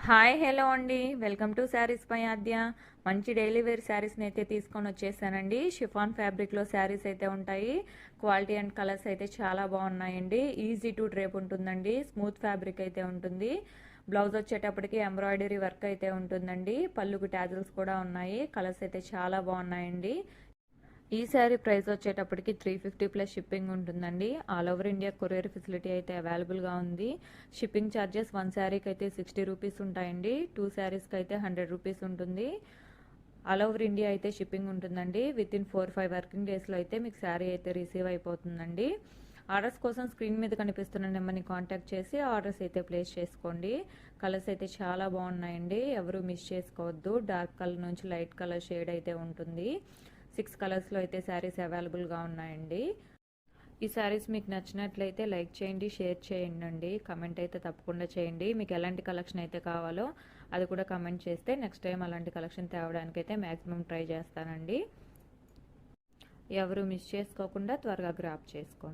Hi hello అండి, welcome to saris పై ఆద్య. మంచి daily wear శారీస్ని అయితే తీసుకొని వచ్చేసానండి. షిఫాన్ ఫ్యాబ్రిక్లో శారీస్ అయితే ఉంటాయి. క్వాలిటీ అండ్ కలర్స్ అయితే చాలా బాగున్నాయండి. ఈజీ టు డ్రేప్ ఉంటుందండి. స్మూత్ ఫ్యాబ్రిక్ అయితే ఉంటుంది. బ్లౌజ్ వచ్చేటప్పటికి ఎంబ్రాయిడరీ వర్క్ అయితే ఉంటుందండి. పళ్ళుకు టాజిల్స్ కూడా ఉన్నాయి. కలర్స్ అయితే చాలా బాగున్నాయండి. ఈ శారీ ప్రైస్ వచ్చేటప్పటికి 350 ప్లస్ షిప్పింగ్ ఉంటుందండి. All over India courier facility అయితే అవైలబుల్గా ఉంది. షిప్పింగ్ ఛార్జెస్ 1 శారీకి అయితే 60 రూపీస్ ఉంటాయండి. 2 శారీస్కి అయితే 100 రూపీస్ ఉంటుంది. ఆల్ ఓవర్ ఇండియా అయితే షిప్పింగ్ ఉంటుందండి. విత్ ఇన్ 4-5 వర్కింగ్ డేస్లో అయితే మీకు శారీ అయితే రిసీవ్ అయిపోతుందండి. ఆర్డర్స్ కోసం స్క్రీన్ మీద కనిపిస్తున్న నెంబర్ని కాంటాక్ట్ చేసి ఆర్డర్స్ అయితే ప్లేస్ చేసుకోండి. కలర్స్ అయితే చాలా బాగున్నాయండి. ఎవరు మిస్ చేసుకోవద్దు. డార్క్ కలర్ నుంచి లైట్ కలర్ షేడ్ అయితే ఉంటుంది. 6 కలర్స్లో అయితే శారీస్ అవైలబుల్గా ఉన్నాయండి. ఈ శారీస్ మీకు నచ్చినట్లయితే లైక్ చేయండి, షేర్ చేయండి అండి. కమెంట్ అయితే తప్పకుండా చేయండి. మీకు ఎలాంటి కలెక్షన్ అయితే కావాలో అది కూడా కమెంట్ చేస్తే నెక్స్ట్ టైం అలాంటి కలెక్షన్ తేవడానికైతే మ్యాక్సిమం ట్రై చేస్తానండి. ఎవరు మిస్ చేసుకోకుండా త్వరగా గ్రాప్ చేసుకోండి.